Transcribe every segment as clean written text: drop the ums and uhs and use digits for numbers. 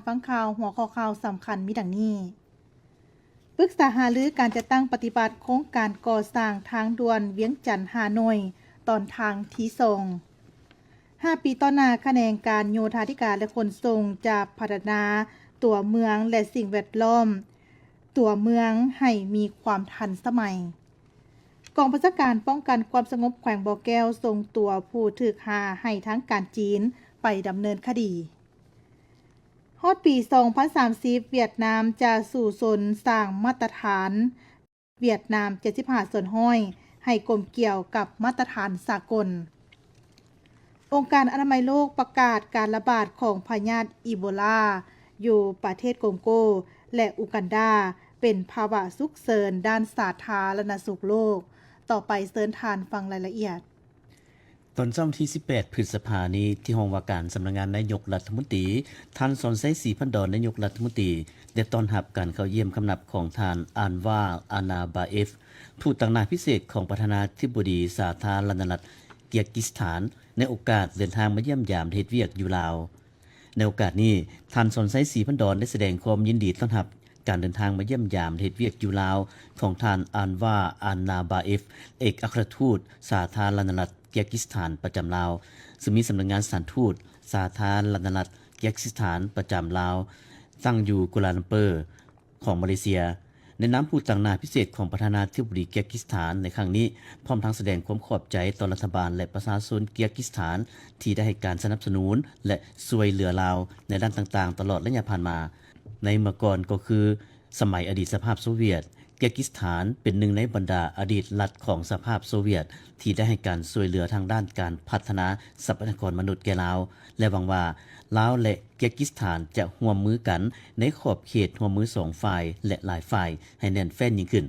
ฟังข่าวหัวข้อข่าวสำคัญมีดังนี้ปรึกษาหารือการจะตั้งปฏิบัติโครงการก่อสร้างทางด่วนเวียงจันทน์ฮานอยตอนทางที่5 ปีต่อหน้าคะแนนการโยธาธิการและขนส่งจะพัฒนาตัวเมืองและสิ่งแวดล้อมตัวเมืองให้มีความทันสมัยกองบัญชาการป้องกันความสงบแขวงบ่อแก้วส่งตัวผู้ถูกหาให้ทางการจีนไปดำเนินคดีฮอดปี 2030 เวียดนามจะสู่สนสร้างมาตรฐานเวียดนาม75ส่วนห้อยให้กลมเกี่ยวกับมาตรฐานสากลองค์การอนามัยโลกประกาศการระบาดของพยาธิอีโบลาอยู่ประเทศคองโกและอูกันดาเป็นภาวะฉุกเฉินด้านสาธารณสุขโลกต่อไปเชิญทานฟังรายละเอียดตอนเช้าที่ 18 พฤษภาคมนี้ที่ห้องว่าการสำนักงานนายกรัฐมนตรีท่านสอนไซศรีพันดอนนายกรัฐมนตรีได้ต้อนรับการเข้าเยี่ยมคำนับของท่านอานวาอานาบาเอฟผู้ต่างหน้าพิเศษของประธานาธิบดีสาธารณรัฐเกียร์กิสถานในโอกาสเดินทางมาเยี่ยมยามเฮ็ดเวียกอยู่ลาวในโอกาสนี้ท่านสอนไซศรีพันดอนได้แสดงความยินดีต้อนรับการเดินทางมาเยี่ยมยามเฮ็ดเวียกอยู่ลาวของท่านอานวาอานาบาเอฟเอกอัครทูตสาธารณรัฐเกียร์กิสถานประจำลาวซึ่งมีสำนักงานสถานทูตสาธารณรัฐเกียร์กิสถานประจำลาวตั้งอยู่กัวลาลัมเปอร์ของมาเลเซียในนามผู้ต่างหน้าพิเศษของประธานาธิบดีเกียร์กิสถานในครั้งนี้พร้อมทั้งแสดงความขอบใจต่อรัฐบาลและประชาชนเกียร์กิสถานที่ได้ให้การสนับสนุนและช่วยเหลือลาวในด้านต่างๆตลอดระยะผ่านมาในเมื่อก่อนก็คือสมัยอดีตสภาพโซเวียตเกียร์กิสถานเป็นหนึ่งในบรรดาอดีตรัฐของสภาพโซเวียตที่ได้ให้การช่วยเหลือทางด้านการพัฒนาทรัพยากรมนุษย์แก่ลาวและหวังว่าลาวและเกียร์กิสถานจะร่วมมือกันในขอบเขตร่วมมือ2ฝ่ายและหลายฝ่ายให้แน่นแฟ้นยิ่งขึ้น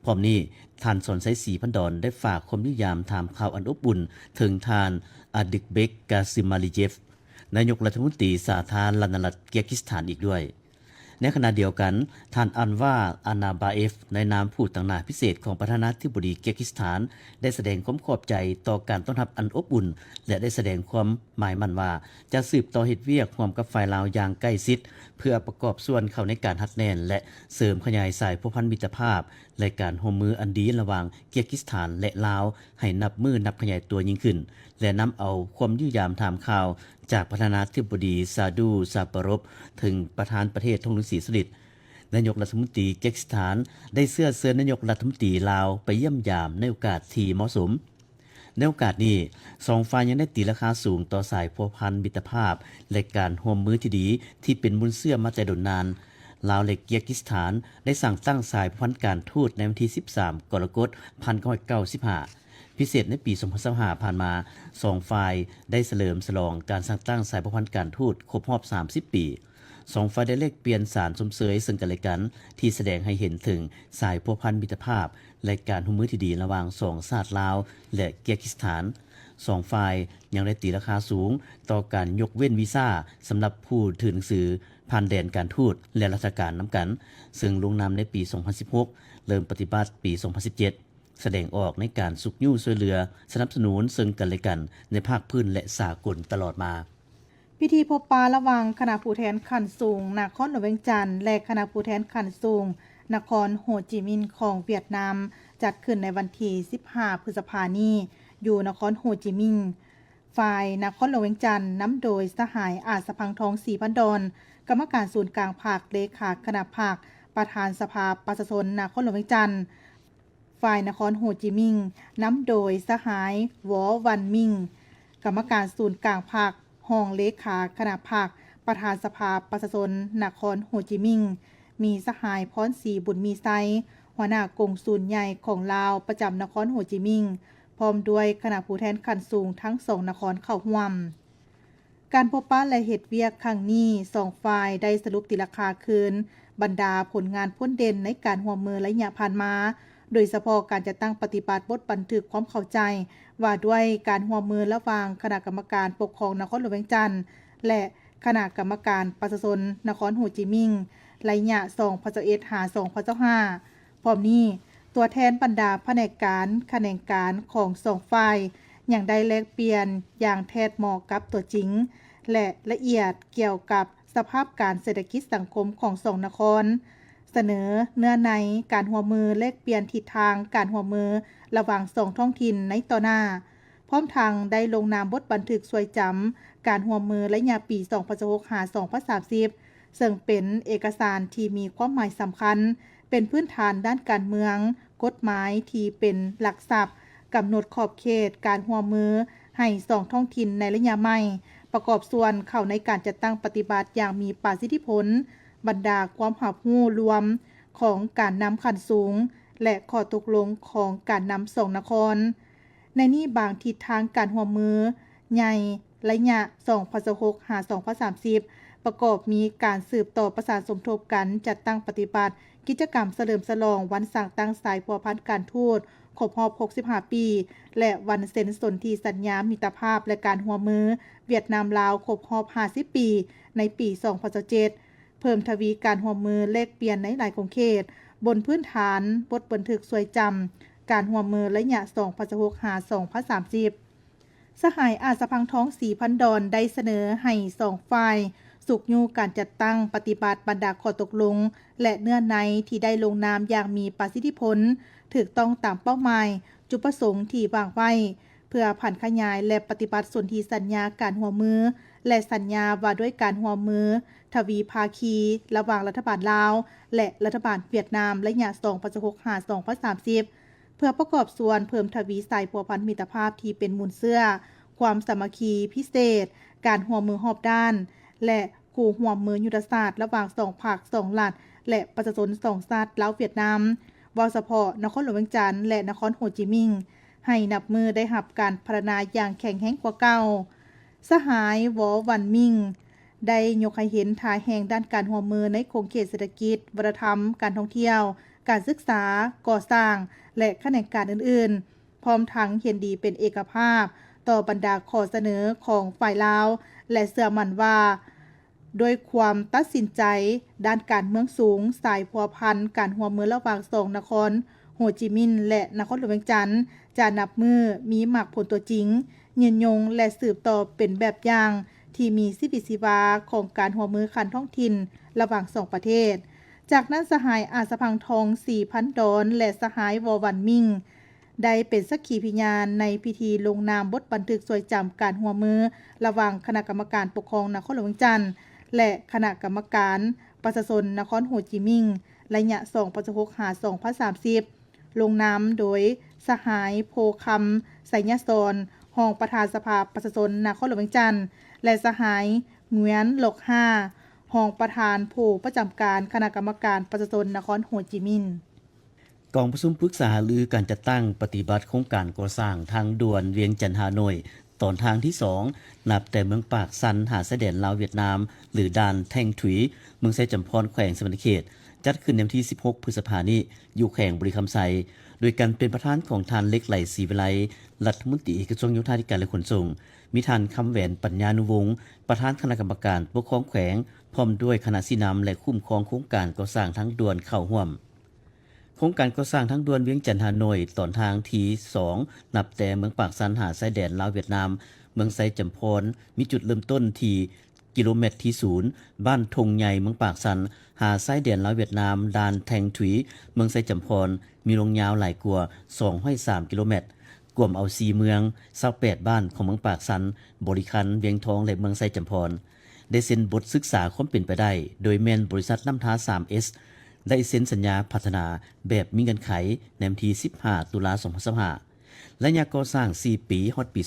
พร้อมนี้ท่านสอนไซศรีพันดอนได้ฝากความนิยามถามข่าวอันอบอุ่นถึงท่านอาดิกเบกกาซิมาลิเจฟนายกรัฐมนตรีสาธารณรัฐเกียร์กิสถานอีกด้วยในขณะเดียวกันท่านอันวาอานาบาเอฟในนามผู้ต่างหน้าพิเศษของประธานาธิบดีเกียร์กิสถานได้แสดงความขอบใจต่อการต้อนรับอันอบอุ่นและได้แสดงความหมายมั่นว่าจะสืบต่อเฮ็ดเวียกร่วมกับฝ่ายลาวอย่างใกล้ชิดเพื่อประกอบส่วนเข้าในการหัดแน่นและเสริมขยายสายพัวพันมิตรภาพและการร่วมมืออันดีระหว่างเกียร์กิสถานและลาวให้นับมือนับขยายตัวยิ่งขึ้นและนำเอาความยุยามถามข่าวจากประธานาธิบดีซาดูซาปารบถึงประธานประเทศทงลุศรีสฤษดิ์นายกรัฐมนตรีเกียร์กิสถานได้เชิญนายกรัฐมนตรีลาวไปเยี่ยมยามในโอกาสที่เหมาะสมในโอกาสนี้สองฝ่ายยังได้ตีราคาสูงต่อสายพัวพันมิตรภาพและการร่วมมือที่ดีที่เป็นบุญเสื่อมาแต่ดนนานลาวและเกียร์กิสถานได้สั่งตั้งสายพัวพันการทูตในวันที่ 13 กรกฎาคม 1995พิเศษในปี 2025 ผ่านมา2ฝ่ายได้เฉลิมฉลองการสร้างตั้งสายพัวพันการทูตครบรอบ 30 ปี2ฝ่ายได้แลกเปลี่ยนสารสมเสยซึ่งกันและกันที่แสดงให้เห็นถึงสายพัวพันมิตรภาพและการร่วมมือที่ดีระหว่าง2ชาติลาวและเกียร์กิสถาน2ฝ่ายยังได้ตีราคาสูงต่อการยกเว้นวีซ่าสำหรับผู้ถือหนังสือผ่านแดนการทูตและราชการนำกันซึ่งลงนามในปี 2016 เริ่มปฏิบัติปี 2017 แสดงออกในการสุกยู่ช่วยเหลือสนับสนุนซึ่งกันและกันในภาคพื้นและสากลตลอดมาพิธีพบปะระหว่างคณะผู้แทนขั้นสูงนครหลวงเวียงจันทน์และคณะผู้แทนขั้นสูงนครโฮจิมินห์ของเวียดนามจัดขึ้นในวันที่ 15 พฤษภาคมนี้อยู่นครโฮจิมินห์ฝ่ายนครหลวงเวียงจันทน์นำโดยสหายอาจสะพังทองศรีพันดอนกรรมการศูนย์กลางภาคเลขาคณะภาคประธานสภาประชาชนนครหลวงเวียงจันทน์ฝ่ายนครโฮจิมินห์นำโดยสหายหวอวันมิงกรรมการศูนย์กลางภาคห้องเลขาคณะภาคประธานสภาประชาชนนครโฮจิมินห์มีสหายพรศรีบุญมีไซหัวหน้ากงสุลใหญ่ของลาวประจำนครโฮจิมินห์พร้อมด้วยคณะผู้แทนขั้นสูงทั้ง2นครเข้าร่วมการพบปะและเฮ็ดเวียกครั้งนี้2ฝ่ายได้สรุปตีราคาคืนบรรดาผลงานพ้นเด่นในการร่วมมือระยะผ่านมาโดยเฉพาะการจะตั้งปฏิบัติบทบันทึกความเข้าใจว่าด้วยการร่วมมือระหว่างคณะกรรมการปกครองนครหลวงเวียงจันทน์และคณะกรรมการประชาชนนครโฮจิมินห์ระยะ2021-2025พร้อมนี้ตัวแทนบรรดาแผนกการแขนงการของ2ฝ่ายยังได้แลกเปลี่ยนอย่างแท้เหมาะกับตัวจริงและละเอียดเกี่ยวกับ สภาพการเศรษฐกิจสังคมของสองนครเสนอเนื้อในการหัวมือแลกเปลี่ยนทิศทางการหัวมือระหว่างสองท้องถิ่นในต่อหน้าพร้อมทางได้ลงนามบทบันทึกสวยจำการหัวมือและยาปี2026-2030ซึ่งเป็นเอกสารที่มีความหมายสำคัญเป็นพื้นฐานด้านการเมืองกฎหมายที่เป็นหลักทรัพย์กำหนดขอบเขตการหัวมือให้สองท้องถิ่นในระยะใหม่ประกอบส่วนเข้าในการจัดตั้งปฏิบัติอย่างมีประสิทธิผลบรรดาความหับหู้รวมของการนำขั้นสูงและข้อตกลงของการนำสองนครในนี้บางทิศทางการหัวมือใหญ่ระยะ2026-2030ประกอบมีการสืบต่อประสานสมทบกันจัดตั้งปฏิบัติกิจกรรมเฉลิมฉลองวันสร้างตั้งสายพัวพันการทูตครบรอบ65 ปีและวันเซ็นสนธิสัญญามิตรภาพและการหัวมือเวียดนามลาวครบรอบ50 ปีในปี2007เพิ่มทวีการหัวมือแลกเปลี่ยนในหลายของเขตบนพื้นฐานบทบันทึกสวยจำการหัวมือระยะ2026-2030สหายอาสะพังท้อง4,000 ดอนได้เสนอให้2ฝ่ายสุกยูการจัดตั้งปฏิบัติบรรดาข้อตกลงและเนื้อในที่ได้ลงนามอย่างมีประสิทธิผลถูกต้องตามเป้าหมายจุดประสงค์ที่วางไว้เพื่อผันขยายและปฏิบัติสนธิสัญญาการหัวมือและสัญญาว่าด้วยการหัวมือทวีภาคีระหว่างรัฐบาลลาวและรัฐบาลเวียดนามระยะ2026-2030เพื่อประกอบส่วนเพิ่มทวีสายพัวพันมิตรภาพที่เป็นมูลเสื้อความสามัคคีพิเศษการหัวมือรอบด้านและคู่หัวมือยุทธศาสตร์ระหว่าง2ภาค2รัฐและประชาชน2ชาติลาวเวียดนามว่าเฉพาะนครหลวงเวียงจันทน์และนครโฮจิมินห์ให้นับมือได้รับการพัฒนาอย่างแข็งแรงกว่าเก่าสหายวอวันมิงได้ยกให้เห็นท่าแห่งด้านการหัวมือในโครงเขตเศรษฐกิจวัฒนธรรมการท่องเที่ยวการศึกษาก่อสร้างและแขนงการอื่นๆพร้อมทั้งเห็นดีเป็นเอกภาพต่อบรรดาข้อเสนอของฝ่ายลาวและเชื่อมั่นว่าด้วยความตัดสินใจด้านการเมืองสูงสายพัวพันการหัวมือระหว่าง2นครโฮจิมินห์และนครหลวงเวียงจันทน์จะนับมือมีหมากผลตัวจริงยืนยงและสืบต่อเป็นแบบอย่างที่มีชีวิตชีวาของการหัวมือคันท้องถิ่นระหว่าง2ประเทศจากนั้นสหายอาสะพังทอง 4,000 ดอนและสหายวอวันมิงได้เป็นสักขีพยานในพิธีลงนามบทบันทึกสวยจำการหัวมือระหว่างคณะกรรมการปกครองนครหลวงเวียงจันทน์และคณะกรรมการประชาชนนครโฮจิมินห์ระยะ2026-2030ลงนามโดยสหายโพคำไสยศรรองประธานสภาประชาชนนครหลวงเวียงจันทน์และสหายเหงวียนหลก5รองประธานผู้ประจำการคณะกรรมการประชาชนนครโฮจิมินห์กองประชุมปรึกษาหารือการจัดตั้งปฏิบัติโครงการก่อสร้างทางด่วนเวียงจันทน์ฮานอยตอนทางที่2นับแต่เมืองปากซันหาชายแดนลาวเวียดนามหรือด่านแท่งถุยเมืองไซจำพรแขวงสวรรณเขตจัดขึ้นในวันที่16พฤษภาคมนี้อยู่แขวงบริคำไซโดยการเป็นประธานของท่านเล็กไหลศรีวิไลรัฐมนตรีกระทรวงโยธาธิการและขนส่งมีท่านคำแหวนปัญญานุวงศ์ประธานคณะกรรมการปกครองแขวงพร้อมด้วยคณะสินำและคุ้มครองโครงการก่อสร้างทางด่วนเข้าร่วมโครงการก่อสร้างทางด่วนเวียงจันทน์ฮานอยตอนทางที่2นับแต่เมืองปากซันหาชายแดนลาวเวียดนามเมืองไซจำพรมีจุดเริ่มต้นที่กิโลเมตรที่0บ้านทงใหญ่เมืองปากซันหาชายแดนลาวเวียดนามด่านแทงถุยเมืองไซจำพรมีลงยาวหลายกว่า203กิโลเมตรกลุ่มเอา4เมือง28บ้านของเมืองปากซันบริคันเวียงทองและเมืองไซจำพรได้เซ็นบทศึกษาความเป็นไปได้โดยแม่นบริษัทน้ำท้า 3S ได้เซ็นสัญญาพัฒนาแบบมีเงื่อนไขในวันที่15ตุลาคม2025และยาก่อสร้าง4ปีฮอดปี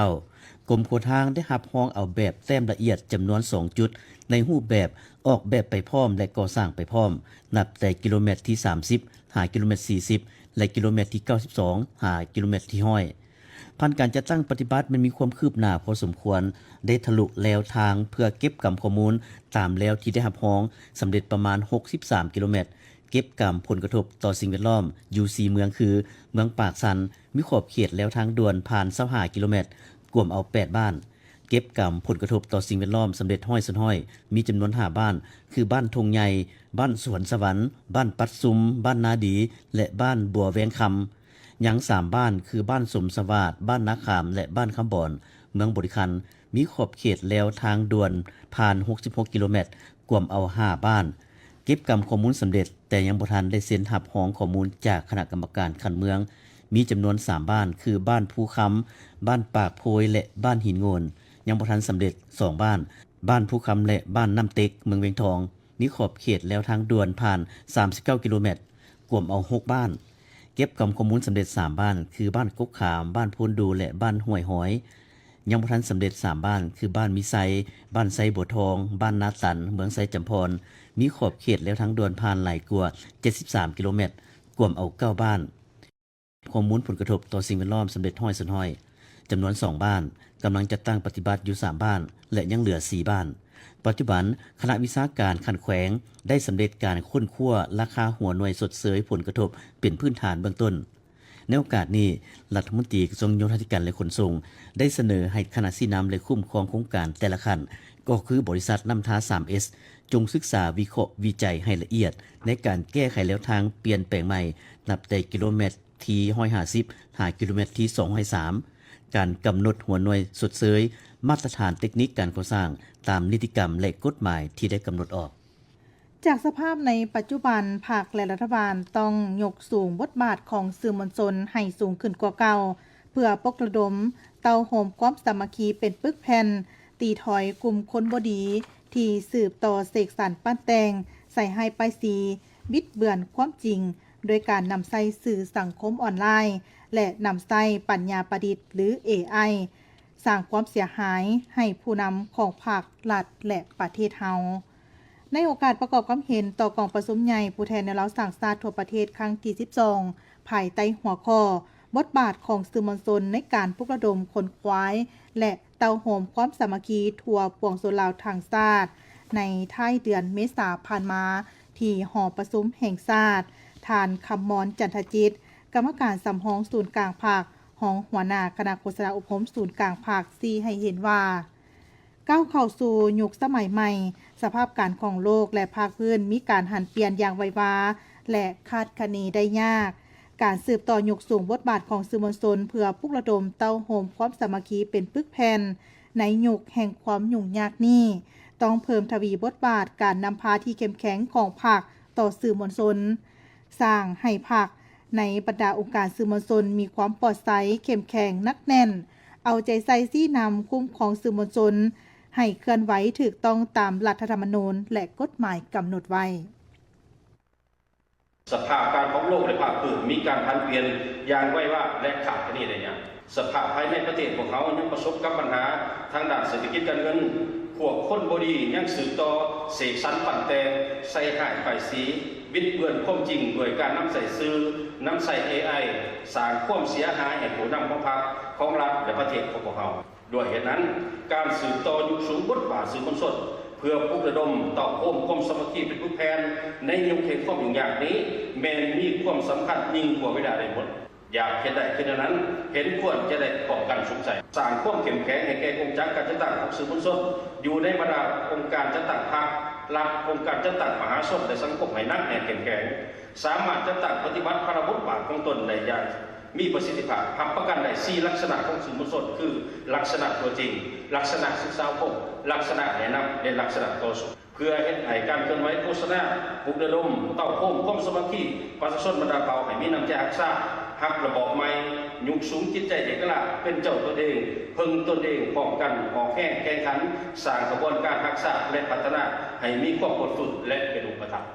2029กรมโคทางได้รับรองเอาแบบแต้มละเอียดจำนวน2จุดในรูปแบบออกแบบไปพร้อมและก่อสร้างไปพร้อมนับแต่กิโลเมตรที่30หากิโลเมตร40และกิโลเมตรที่92หากิโลเมตรที่100ผ่านการจัดตั้งปฏิบัติมันมีความคืบหน้าพอสมควรได้ทะลุแนวทางเพื่อเก็บกำข้อมูลตามแล้วที่ได้รับรองสำเร็จประมาณ63กิโลเมตรเก็บกำผลกระทบต่อสิ่งแวดล้อมอยู่4เมืองคือเมืองปากซันมีขอบเขตแล้วทางด่วนผ่าน25กิโลเมตรกวมเอา8บ้านเก็บกำผลกระทบต่อสิ่งแวดล้อมสำเร็จห้อยสุนห้อยมีจำนวน5บ้านคือบ้านทงใหญ่บ้านสวนสวรรค์บ้านปัดซุมบ้านนาดีและบ้านบัวแวงคำยัง3บ้านคือบ้านสมสวาดบ้านนาขามและบ้านคำบ่อนเมืองบริคัน มีขอบเขตแล้วทางด่วนผ่าน66กิโลเมตรกวมเอา5บ้านเก็บกรรมข้อมูลสำเร็จแต่ยังบ่ทันได้เซ็นรับรองข้อมูลจากคณะกรรมการคันเมืองมีจำนวน3บ้านคือบ้านภูคำบ้านปากโพยและบ้านหินโงนยังบ่ทันสำเร็จ2บ้านบ้านภูคำและบ้านน้ำเต็กเมืองเวียงทองมีขอบเขตแล้วทางด่วนผ่าน39กิโลเมตรกวมเอา6บ้านเก็บกรรมข้อมูลสำเร็จ3บ้านคือบ้านกกขามบ้านโพนดูและบ้านห้วยหอยยังบ่ทันสำเร็จ3บ้านคือบ้านมิไซบ้านไซบัวทองบ้านนาตันเมืองไซจำพรมีขอบเขตแล้วทางด่วนผ่านหลายกว่า73กิโลเมตรกวมเอา9บ้านข้อมูลผลกระทบต่อสิ่งแวดล้อมสำเร็จห้อยสุนห้อยจำนวน2บ้านกำลังจัดตั้งปฏิบัติอยู่3บ้านและยังเหลือ4บ้านปัจจุบันคณะวิชาการขันแขวงได้สำเร็จการค้นคว้าราคาหัวหน่วยสดเสยผลกระทบเป็นพื้นฐานเบื้องต้นในโอกาสนี้รัฐมนตรีกระทรวงโยธาธิการและขนส่งได้เสนอให้คณะสีน้ำและคุ้มครองโครงการแต่ละขั้นก็คือบริษัทน้ำท้า 3S จงศึกษาวิเคราะห์วิจัยให้ละเอียดในการแก้ไขแนวทางเปลี่ยนแปลงใหม่นับแต่กิโลเมตรที่150หากิโลเมตรที่203การกำหนดหัวหน่วยสดเสยมาตรฐานเทคนิคการก่อสร้างตามนิติกรรมและกฎหมายที่ได้กำหนดออกจากสภาพในปัจจุบันภาคและรัฐบาลต้องยกสูงบทบาทของสื่อมวลชนให้สูงขึ้นกว่าเก่าเพื่อปลุกระดมเตาโฮมความสามัคคีเป็นปึกแผ่นตีถอยกลุ่มคนบ่ดีที่สืบต่อเสกสรรปั้นแต่งใส่ให้ป้ายสีบิดเบือนความจริงโดยการนำใส่สื่อสังคมออนไลน์และนำใส่ปัญญาประดิษฐ์หรือ AI สร้างความเสียหายให้ผู้นำของภาครัฐและประเทศเฮาในโอกาสประกอบความเห็นต่อกองประชุมใหญ่ผู้แทนแนวเราสร้างชาติทั่วประเทศครั้งที่12ภายใต้หัวข้อบทบาทของสื่อมวลชนในการปลุกระดมคนควายและเตาโฮมความสามัคคีทั่วปวงชนลาวทางชาติในท้ายเดือนเมษายนผ่านมาที่หอประชุมแห่งชาติท่านคำมรจันทจิตกรรมการสำรองศูนย์กลางภาคห้องหัวหน้าคณะโฆษณาอบรมศูนย์กลางภาค4ให้เห็นว่าก้าวเข้าสู่ยุคสมัยใหม่สภาพการของโลกและภาคพื้นมีการหันเปลี่ยนอย่างไววาและคาดคะเนได้ยากการสืบต่อยกสูงบทบาทของสื่อมวลชนเพื่อปลุกระดมเต้าโฮมความสามัคคีเป็นปึกแผ่นในยุคแห่งความยุ่งยากนี้ต้องเพิ่มทวีบทบาทการนำพาที่เข้มแข็งของภาคต่อสื่อมวลชนสร้างให้ภาคในบรรดาองค์การสื่อมวลชนมีความปลอดภัยเข้มแข็งนักแน่นเอาใจใส่ซี่นำคุ้มของสื่อมวลชนให้เคลื่อนไหวถูกต้องตามรัฐธรรมนูญและกฎหมายกำหนดไว้สภาพการของโลกในภาคพื้นมีการผันเปลี่ยนอย่างไวว่าและขาดคะเนได้อย่างสภาพภายในประเทศของเขายังประสบกับปัญหาทางด้านเศรษฐกิจการเงินพวกคนบ่ดียังสืบต่อเสกสรรปั่นแต่งใส่หายฝ่ายสีบิดเบือนความจริงโดยการนำใส่สื่อนำใส่ AI สร้างความเสียหายให้ผู้นำของพรรคของรัฐและประเทศของพวกเขาด้วยเหตุนั้นการสืบต่อยุคสูงบทบาทสื่อมวลชนเพื่อปลุกระดมต่อโฮมความสามัคคีเป็นผู้แทนในยุคแห่งความยุ่งยากนี้แม้มีความสำคัญยิ่งกว่าเวลาใดหมดอยากเห็นได้ขึ้นนั้นเห็นควรจะได้ป้องกันสงสัยสร้างความเข้มแข็งให้แก่องค์จักรการจัดตั้งของสื่อมวลชนอยู่ในบรรดาองค์การจัดตั้งพรรครัฐองค์การจัดตั้งมหาชนและสังคมให้นักแน่เข้มแข็งสามารถจัดตั้งปฏิบัติพระบทบาทของตนได้อย่างมีประสิทธิภาพทำประกันได้4ลักษณะของสื่อมวลชนคือลักษณะตัวจริงลักษณะศึกษาคมลักษณะแนะนำและลักษณะต่อสู้เพื่อเห็นให้การเคลื่อนไหวโฆษณาปลุกระดมเต้าโฮมความสามัคคีประชาชนบรรดาเก่าให้มีน้ำใจรักษาหักระบอกใหม่ยุคสูงจิตใจเอกลักษณ์เป็นเจ้าตัวเองพึงตนเองป้องกันออกแข่งแข่งขันสร้างกระบวนการรักษาและพัฒนาให้มีความอดทนและเป็นอุปถัมภ์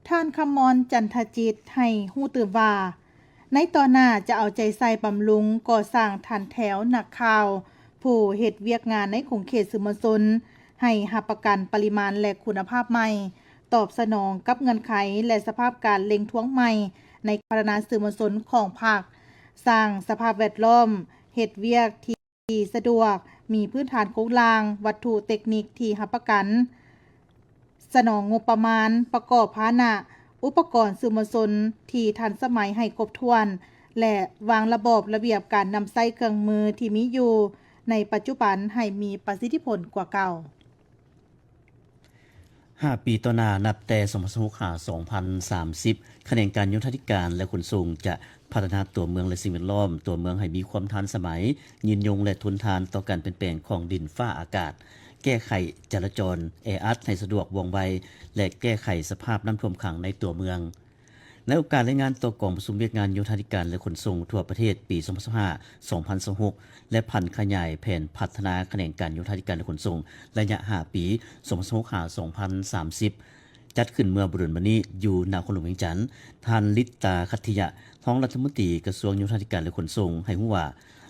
ท่านคำมรจันทจิตให้ฮู้ตื่นว่าในตอนหน้าจะเอาใจใส่บำรุงก่อสร้างทันแถวนักข่าวผู้เฮ็ดเวียกงานในขงเขตสื่อมวลชนให้รับประกันปริมาณและคุณภาพใหม่ตอบสนองกับเงื่อนไขและสภาพการเล็งท้วงใหม่ในพัฒนาสื่อมวลชนของภาคสร้างสภาพแวดล้อมเฮ็ดเวียกที่สะดวกมีพื้นฐานโครงสร้างวัตถุเทคนิคที่รับประกันสนองงบประมาณประกอบภานะอุปกรณ์สื่อมวลชนที่ทันสมัยให้ครบถ้วนและวางระบบระเบียบการนำใช้เครื่องมือที่มีอยู่ในปัจจุบันให้มีประสิทธิผลกว่าเก่า 5 ปีต่อหน้านับแต่2030 คะแนนการยุทธธิการและขนส่งจะพัฒนาตัวเมืองและสิ่งแวดล้อมตัวเมืองให้มีความทันสมัยยืนยงและทนทานต่อการเปลี่ยนแปลงของดินฟ้าอากาศแก้ไขจราจรแออัดให้สะดวกว่องไวและแก้ไขสภาพน้ำท่วมขังในตัวเมืองในโอกาสรายงานต่อกองประชุมเวียกงานโยธาธิการและขนส่งทั่วประเทศปี 2025-2026 และพันขยายแผนพัฒนาแขนงการโยธาธิการและขนส่งระยะ 5 ปี 2026-2030 จัดขึ้นเมื่อบุรุษมณีอยู่นครหลวงเวียงจันทน์ท่านลิตตาคัตถิยะท้องรัฐมนตรีกระทรวงโยธาธิการและขนส่งให้รู้ว่า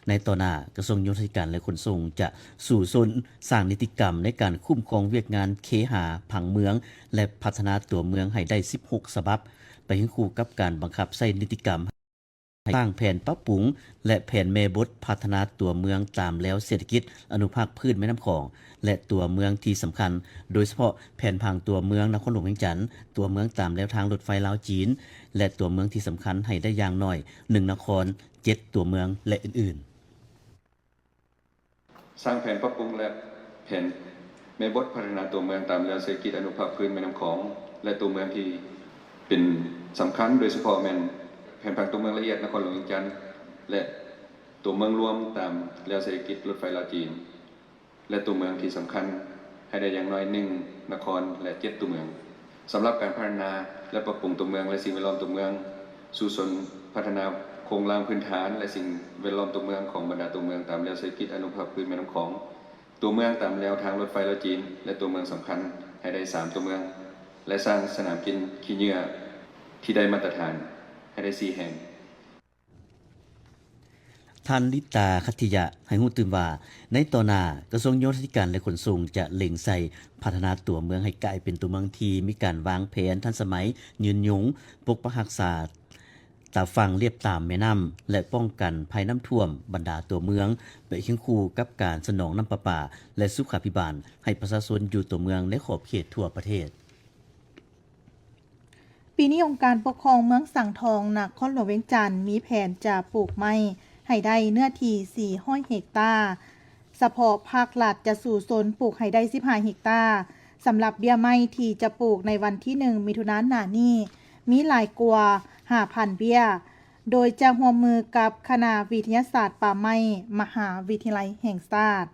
ในต่อหน้ากระทรวงโยธาธิการและขนส่งจะสู่สนสร้างนิติกรรมในการคุ้มครองเวียกงานเคหาผังเมืองและพัฒนาตัวเมืองให้ได้ 16 ฉบับไปให้คู่กับการบังคับใช้นิติกรรมสร้างแผนปรับปรุงและแผนแม่บทพัฒนาตัวเมืองตามแล้วเศรษฐกิจอนุภาคพืชแม่น้ำของและตัวเมืองที่สำคัญโดยเฉพาะแผนผังตัวเมืองนครหลวงเวียงจันทน์ตัวเมืองตามแนวทางรถไฟลาวจีนและตัวเมืองที่สำคัญให้ได้อย่างน้อย1นคร7ตัวเมืองและอื่นๆสร้างแผนปรับปรุงและแผนแม่บทพัฒนาตัวเมืองตามแนวเศรษฐกิจอนุภาคพื้นแม่น้ำของและตัวเมืองที่เป็นสำคัญโดยเฉพาะแม่นแผนผังตัวเมืองละเอียดนครหลวงเวียงจันทน์และตัวเมืองรวมตามแนวเศรษฐกิจรถไฟลาวจีนและตัวเมืองที่สำคัญให้ได้อย่างน้อย1นครและ7ตัวเมืองสำหรับการพัฒนาและปรับปรุงตัวเมืองและสิ่งแวดล้อมตัวเมืองสู่สนพัฒนาโครงสร้างพื้นฐานและสิ่งแวดล้อมตัวเมืองของบรรดาตัวเมืองตามแนวเศรษฐกิจอนุภาคพื้นแม่น้ำของตัวเมืองตามแนวทางรถไฟลาวจีนและตัวเมืองสำคัญให้ได้3ตัวเมืองและสร้างสนามกินขี้เหยื่อที่ได้มาตรฐานให้ได้4แห่งท่านลิตาคัตถิยะให้รู้ตื่นว่าในต่อหน้ากระทรวงโยธาธิการและขนส่งจะเล็งใส่พัฒนาตัวเมืองให้กลายเป็นตัวเมืองที่มีการวางแผนทันสมัยยืนยงปกปักรักษาตาฝั่งเรียบตามแม่น้ำและป้องกันภัยน้ำท่วมบรรดาตัวเมืองไปเคียงคู่กับการสนองน้ำประปาและสุขาภิบาลให้ประชาชนอยู่ตัวเมืองในขอบเขตทั่วประเทศปีนี้องค์การปกครองเมืองสังทองนครหลวงเวียงจันทน์มีแผนจะปลูกไม้ให้ได้เนื้อที่400 เฮกตาร์เฉพาะภาครัฐจะสู่โซนปลูกให้ได้15 เฮกตาร์สำหรับเบี้ยไม้ที่จะปลูกในวันที่1 มิถุนายนนี้มีหลายกว่า 5,000 เบี้ยโดยจะร่วมมือกับคณะวิทยาศาสตร์ป่าไม้มหาวิทยาลัยแห่งชาติ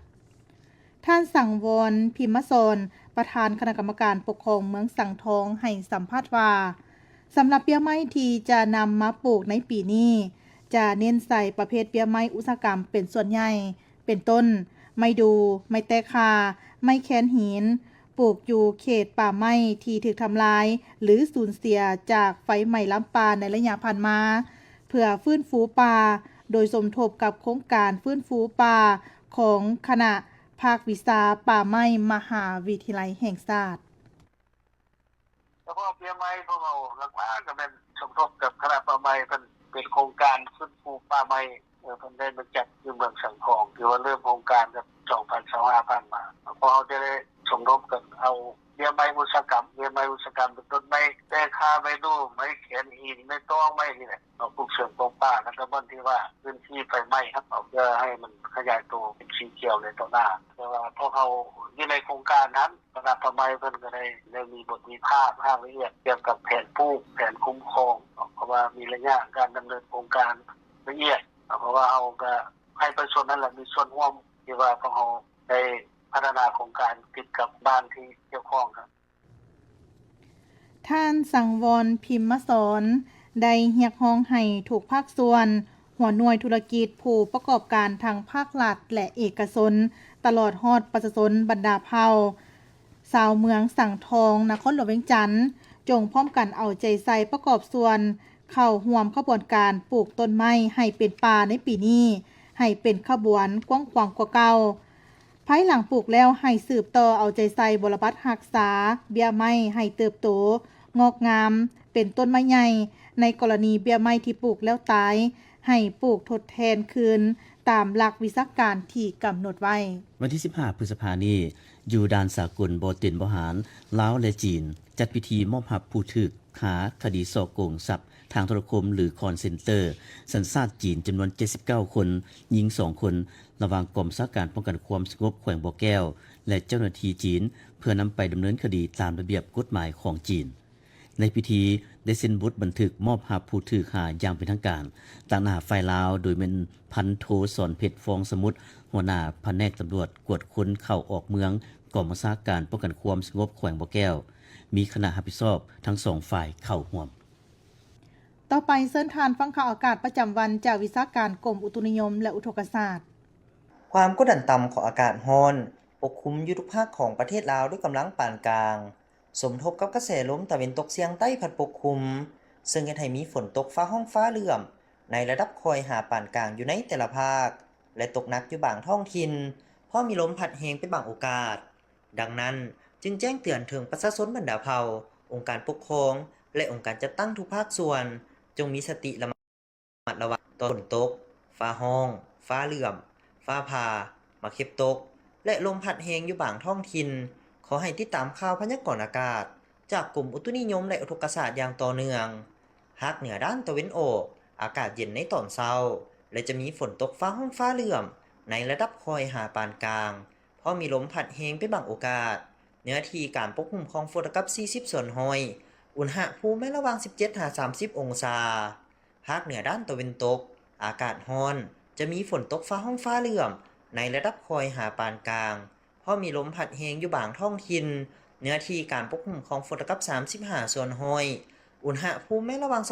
ท่านสังวรพิมพ์สนประธานคณะกรรมการปกครองเมืองสังทองให้สัมภาษณ์ว่าสำหรับเบี้ยไม้ที่จะนำมาปลูกในปีนี้จะเน้นใส่ประเภทเบี้ยไม้อุตสาหกรรมเป็นส่วนใหญ่เป็นต้นไม้ดูไม้แตกคาไม้แคนหินปลูกอยู่เขตป่าไม้ที่ถูกทำลายหรือสูญเสียจากไฟไหม้ลำปางในระยะผ่านมาเพื่อฟื้นฟูป่าโดยสมทบกับโครงการฟื้นฟูป่าของคณะภาควิชาป่าไม้มหาวิทยาลัยแห่งชาติเฉพาะเบี้ยไม้พวกเราหลักๆก็เป็นสมทบกับคณะป่าไม้เป็นโครงการฟื้นฟูป่าไม้เพิ่นได้มาจัดอยู่เมืองสังทองคือว่าเริ่มโครงการกับ2025ผ่านมาพอเราจะได้สมทบกันเอาเบี้ยไม้อุตสาหกรรมเป็นต้นไม้แต่ค่าไม้ดูไม้แขนหินไม้ตองไม้นี่แหละเอาปลูกเสริมตรงป่าแล้วก็บนที่ว่าพื้นที่ไฟไหม้ครับเอาเพื่อให้มันขยายตัวเป็นสีเขียวในต่อหน้าแต่ว่าพวกเขาอยู่ในโครงการนั้นคณะป่าไม้เพิ่นก็ได้มีบทวิพากษ์ภาคละเอียดเกี่ยวกับแผนปลูกแผนคุ้มครองเพราะว่ามีระยะการดำเนินโครงการละเอียดเพราะว่าเอาก็ให้ประชาชนนั่นแหละมีส่วนร่วมที่ว่าพวกเขาได้พัฒนาโครงการติดกับบ้านที่เกี่ยวข้องครับท่านสังวรพิมพ์สอนได้เรียกร้องให้ถูกภาคส่วนหัวหน่วยธุรกิจผู้ประกอบการทางภาครัฐและเอกชนตลอดฮอดประชาชนบรรดาเผ่าชาวเมืองสังทองนครหลวงเวียงจันทน์จงพร้อมกันเอาใจใส่ประกอบส่วนเข้าร่วมขบวนการปลูกต้นไม้ให้เป็นป่าในปีนี้ให้เป็นขบวนกว้างขวางกว่าเก่าภายหลังปลูกแล้วให้สืบต่อเอาใจใส่บรบัดรักษาเบี้ยไม้ให้เติบโตงอกงามเป็นต้นไม้ใหญ่ในกรณีเบี้ยไม้ที่ปลูกแล้วตายให้ปลูกทดแทนคืนตามหลักวิชาการที่กำหนดไว้วันที่15 พฤษภาคมนี้อยู่ด่านสากลบ่เต็นบ่หารลาวและจีนจัดพิธีมอบรับผู้ถูกหาคดีฉ้อโกงทรัพย์ทางโทรคมหรือคอนเซ็นเตอร์สัญชาติจีนจำนวน79คนหญิง2คนระหว่างกรมสาการป้องกันความสงบแขวงบ่อแก้ว และเจ้าหน้าที่จีนเพื่อนำไปดำเนินคดีตามระเบียบกฎหมายของจีนในพิธีได้เซ็นบุตรบันทึกมอบหาผู้ถือหาอย่างเป็นทางการต่างหน้าฝ่ายลาวโดยเป็นพันโทสอนเพชรฟองสมุทรหัวหน้าแผนกตำรวจกวดค้นเข้าออกเมืองกองบัญชาการป้องกันความสงบแขวงบ่อแก้วมีคณะรับผิดชอบทั้งสองฝ่ายเข้าร่วมต่อไปเชิญทานฟังข่าวอากาศประจำวันจากวิชาการกรมอุตุนิยมและอุทกศาสตร์ความกดดันต่ำของอากาศร้อนปกคลุมอยู่ทุกภาคของประเทศลาวด้วยกำลังปานกลางสมทบกับกระแสลมตะวันตกเฉียงใต้พัดปกคลุมซึ่งเฮ็ดให้มีฝนตกฟ้าห้องฟ้าเหลื่อมในระดับคอยหาปานกลางอยู่ในแต่ละภาคและตกหนักอยู่บางท้องถิ่นเพราะมีลมพัดแรงเป็นบางโอกาสดังนั้นจึงแจ้งเตือนถึงประชาชนบรรดาเผ่าองค์การปกครองและองค์การจัดตั้งทุกภาคส่วนจงมีสติระมัดระวังต่อฝนตกฟ้าห้องฟ้าเหลื่อมฟ้าผ่ามาเข็บตกและลมพัดแรงอยู่บางท้องถิ่นขอให้ติดตามข่าวพยากรณ์อากาศจากกรมอุตุนิยมและอุทกศาสตร์อย่างต่อเนื่องภาคเหนือด้านตะวันออกอากาศเย็นในตอนเช้าและจะมีฝนตกฟ้าห้องฟ้าเหลื่อมในระดับคอยหาปานกลางเพราะมีลมพัดแรงเป็นบางโอกาสเนื้อที่การปกคลุมของฝนกับ40ส่วนห้อยอุณหภูมิระหว่าง17-30องศาภาคเหนือด้านตะวันตกอากาศร้อนจะมีฝนตกฟ้าห้องฟ้าเหลื่อมในระดับคอยหาปานกลางเพราะมีลมพัดแรงอยู่บางท้องถิ่นเนื้อที่การปกคลุมของฝนกับ35ส่วนห้อยอุณหภูมิระหว่าง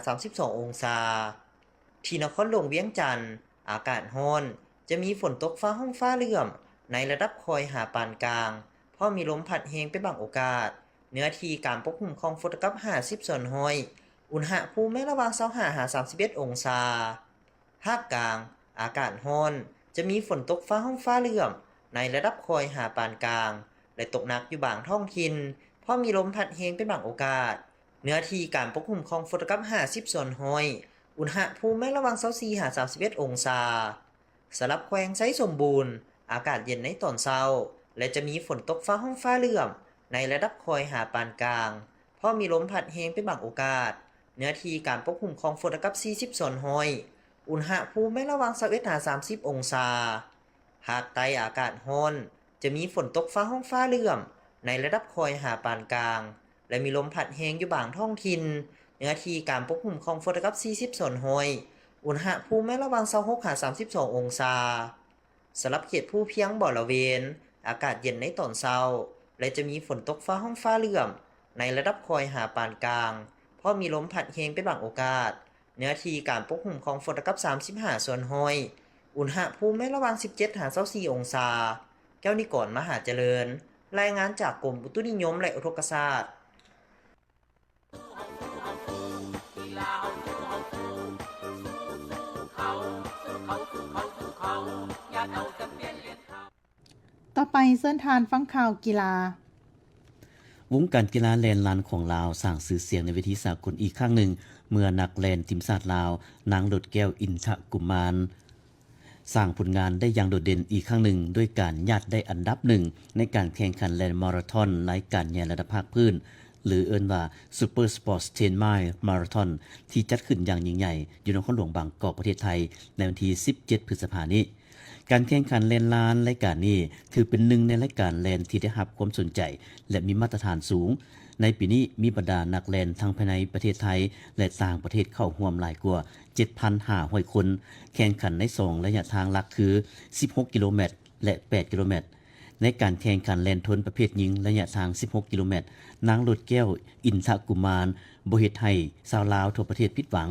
22-32องศาที่นครหลวงเวียงจันทร์อากาศร้อนจะมีฝนตกฟ้าห้องฟ้าเหลื่อมในระดับคอยหาปานกลางเพราะมีลมพัดแรงเป็นบางโอกาสเนื้อที่การปกคลุมของฝนกับ50ส่วนห้อยอุณหภูมิระหว่าง25-31องศาภาคกลางอากาศร้อนจะมีฝนตกฟ้าห้องฟ้าเหลื่อมในระดับคอยหาปานกลางและตกหนักอยู่บางท้องถิ่นเพราะมีลมพัดแรงเป็นบางโอกาสเนื้อที่การปกคลุมของฝนกับ50ส่วนห้อยอุณหภูมิระหว่าง24-31องศาสลับแขวงไซสมบูรณ์อากาศเย็นในตอนเช้าและจะมีฝนตกฟ้าห้องฟ้าเหลื่อมในระดับคอยหาปานกลางเพราะมีลมพัดแรงเป็นบางโอกาสเนื้อที่การปกคลุมของฝนกับ40ส่วนห้อยอุณหภูมิระหว่าง21-30องศาภาคใต้อากาศร้อนจะมีฝนตกฟ้าห้องฟ้าเหลื่อมในระดับคอยหาปานกลางและมีลมพัดแรงอยู่บางท้องถิ่นเนื้อที่การปกคลุมของฝนกับ40ส่วนห้อยอุณหภูมิระหว่าง26-32องศาสำหรับเขตภูเพียงบ่อละเวนอากาศเย็นในตอนเช้าและจะมีฝนตกฟ้าห้องฟ้าเหลื่อมในระดับคอยหาปานกลางเพราะมีลมพัดแรงเป็นบางโอกาสเนื้อที่การปกคลุมของฝนกับ35ส่วนห้อยอุณหภูมิระหว่าง17-24องศาแก้วนิกรมหาเจริญรายงานจากกรมอุตุนิยมและอุทกศาสตร์ต่อไปเชิญทานฟังข่าวกีฬาวงการกีฬาแล่นลันของลาวสร้างชื่อเสียงในเวทีสากลอีกครั้งหนึ่งเมื่อนักแล่นทีมชาติลาวนางโดดแก้วอินทกุมารสร้างผลงานได้อย่างโดดเด่นอีกครั้งหนึ่งด้วยการยัดได้อันดับหนึ่งในการแข่งขันแล่นมาราธอนรายการใหญ่ระดับภาคพื้นหรือเอิ้นว่า Super Sports 10 Mile Marathon ที่จัดขึ้นอย่างยิ่งใหญ่อยู่ในนครหลวงบางกอกประเทศไทยในวันที่17พฤษภาคมนี้การแข่งขันแล่นลานรายการนี้ถือเป็นหนึ่งในรายการแล่นที่ได้รับความสนใจและมีมาตรฐานสูงในปีนี้มีบรรดานักแล่นทั้งภายในประเทศไทยและต่างประเทศเข้าร่วมหลายกว่า 7,500 คนแข่งขันใน2ระยะทางหลักคือ16กิโลเมตรและ8กิโลเมตรในการแข่งขันแล่นทนประเภทหญิงระยะทาง16กิโลเมตรนางโลดแก้วอินทกุมารบ่เฮ็ดให้ชาวลาวทั่วประเทศผิดหวัง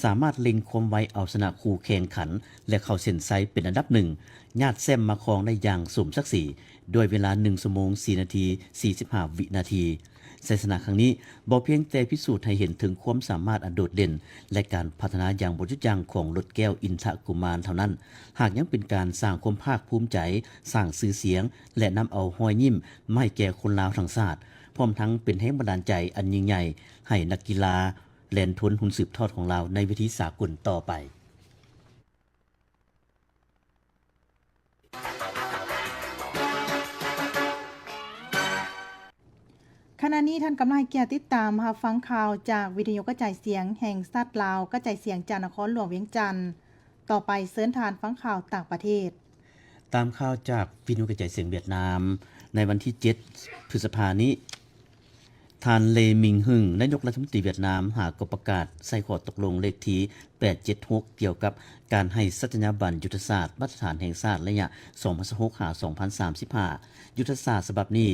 สามารถเล็งความไวเอาชนะคู่แข่งขันและเข้าเส้นชัยเป็นอันดับ1ญาติแซมมาครองได้อย่างสมศักดิ์ศรีด้วยเวลา1ชั่วโมง4นาที45วินาทีชัยชนะครั้งนี้บ่เพียงแต่พิสูจน์ให้เห็นถึงความสามารถอันโดดเด่นและการพัฒนาอย่างบ่หยุดยั้งของโลดแก้วอินทกุมารเท่านั้นหากยังเป็นการสร้างความภาคภูมิใจสร้างชื่อเสียงและนำเอารอยยิ้มมาให้แก่คนลาวทั้งชาติพร้อมทั้งเป็นแรงบันดาลใจอันยิ่งใหญ่ให้นักกีฬาแล่นทนหุ่นสืบทอดของเราในเวทีสากลต่อไปขณะนี้ท่านกำลังเกียรติดตามรับฟังข่าวจากวิทยุกระจายเสียงแห่งชาติลาวกระจายเสียงจากนครหลวงเวียงจันทน์ต่อไปเชิญทานฟังข่าวต่างประเทศ ตามข่าวจากวิทยุกระจายเสียงเวียดนามในวันที่ 7 พฤษภาคมนี้ท่านเลมิงฮึงนายกรัฐมนตรีเวียดนามหากประกาศใส่ข้อตกลงเลขที่ 876 เกี่ยวกับการให้สัญญาบัตรยุทธศาสตร์มาตรฐานแห่งชาติระยะ 2016-2035 ยุทธศาสตร์ฉบับนี้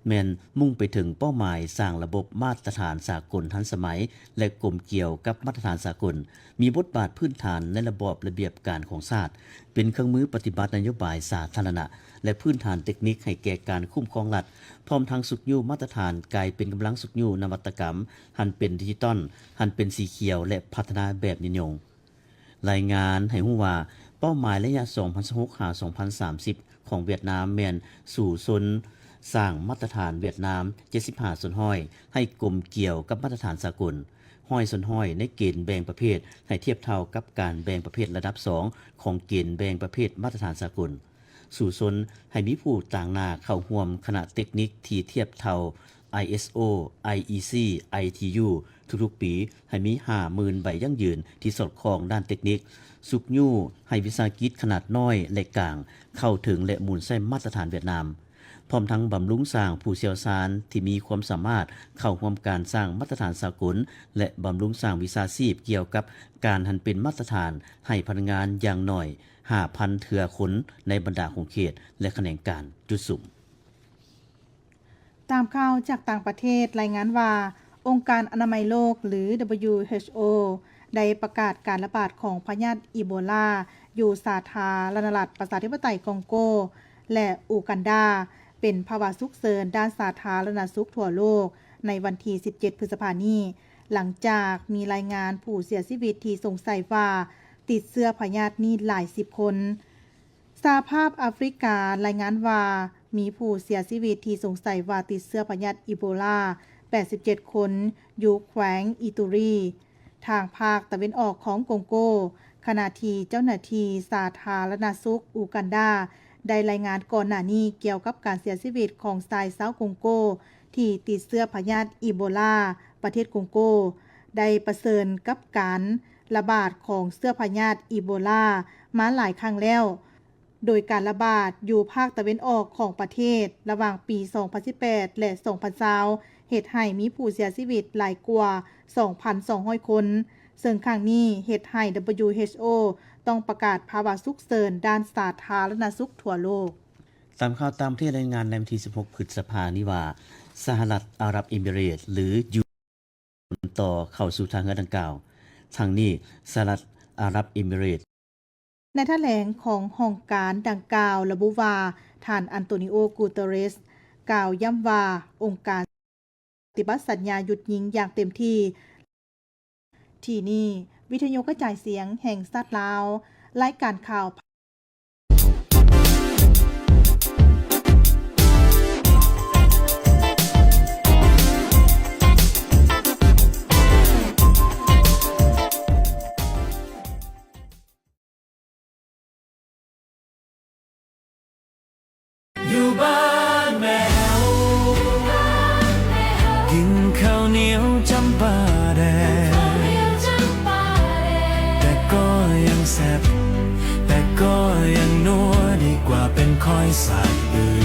แม่นมุ่งไปถึงเป้าหมายสร้างระบบมาตรฐานสากลทันสมัยและกลมเกี่ยวกับมาตรฐานสากลมีบทบาทพื้นฐานในระบอบระเบียบการของชาติเป็นเครื่องมือปฏิบัตินโยบายสาธารณะและพื้นฐานเทคนิคให้แก่การคุ้มครองรัฐพร้อมทั้งสุกยู่มาตรฐานกลายเป็นกำลังสุกยู่นวัตกรรมหันเป็นดิจิตอลหันเป็นสีเขียวและพัฒนาแบบนิยมรายงานให้รู้ว่าเป้าหมายระยะ 2016-2030 ของเวียดนามแม่นสู่ซนสร้างมาตรฐานเวียดนาม 75 ส่วนห้อยให้กลมเกี่ยวกับมาตรฐานสากลห้อยส่วนห้อยในเกณฑ์แบ่งประเภทให้เทียบเท่ากับการแบ่งประเภทระดับ 2 ของเกณฑ์แบ่งประเภทมาตรฐานสากลสู่ซนให้มีผู้ต่างหน้าเข้าร่วมคณะเทคนิคที่เทียบเท่า ISO IEC ITU ทุกๆปีให้มี 50,000 ใบยั่งยืนที่สอดคล้องด้านเทคนิคสุกยู่ให้วิสาหกิจขนาดน้อยและกลางเข้าถึงและหมุนใช้มาตรฐานเวียดนามพร้อมทั้งบำรุงสร้างผู้เชี่ยวชาญที่มีความสามารถเข้าร่วมการสร้างมาตรฐานสากลและบำรุงสร้างวิชาชีพเกี่ยวกับการหันเป็นมาตรฐานให้พนักงานอย่างน้อย 5,000 เทื่อคนในบรรดาของเขตและแขนงการจุดสุ่มตามข่าวจากต่างประเทศรายงานว่าองค์การอนามัยโลกหรือ WHO ได้ประกาศการระบาดของพยาธิอีโบลาอยู่สาธารณรัฐประชาธิปไตยคองโกและอูกันดาเป็นภาวะฉุกเฉินด้านสาธารณสุขทั่วโลกในวันที่ 17 พฤษภาคมนี้หลังจากมีรายงานผู้เสียชีวิตที่สงสัยว่าติดเชื้อพยาธินี้หลาย10 คนสหภาพแอฟริการายงานว่ามีผู้เสียชีวิตที่สงสัยว่าติดเชื้อพยาธิอีโบลา87 คนอยู่แขวงอิตูรีทางภาคตะวันออกของคองโกขณะที่เจ้าหน้าที่สาธารณสุขอูกันดาได้รายงานก่อนหน้านี้เกี่ยวกับการเสียชีวิตของชายชาวคองโกที่ติดเชื้อพยาธิอีโบลาประเทศคองโกได้ประเสริญกับการระบาดของเชื้อพยาธิอีโบลามาหลายครั้งแล้วโดยการระบาดอยู่ภาคตะวันออกของประเทศระหว่างปี 2018 และ 2020 เหตุให้มีผู้เสียชีวิตหลายกว่า 2,200 คนซึ่งครั้งนี้เหตุให้ WHO ต้องประกาศภาวะฉุกเฉินด้านสาธารณสุขทั่วโลกตามข่าวตามที่รายงานในวันที่ 16 พฤษภาคมนี้ว่าสหรัฐอาหรับเอมิเรตส์หรือยูต่อเข้าสู่ทางเลือกดังกล่าวทางนี้สหรัฐอาหรับเอมิเรตส์ในแถลงของห้องการดังกล่าวระบุว่าท่านอันโตนิโอ กูเตเรสกล่าวย้ำว่าองค์การปฏิบัติสัญญาหยุดยิงอย่างเต็มที่ที่นี่วิทยุกระจายเสียงแห่งชาติลาวรายการข่าวอยู่บ้านแม่เฮากินข้าวเหนียวจำปาแดงแต่ก็ยังแซ่บแต่ก็ยังนัวดีกว่าเป็นคอยสัตว์อื่น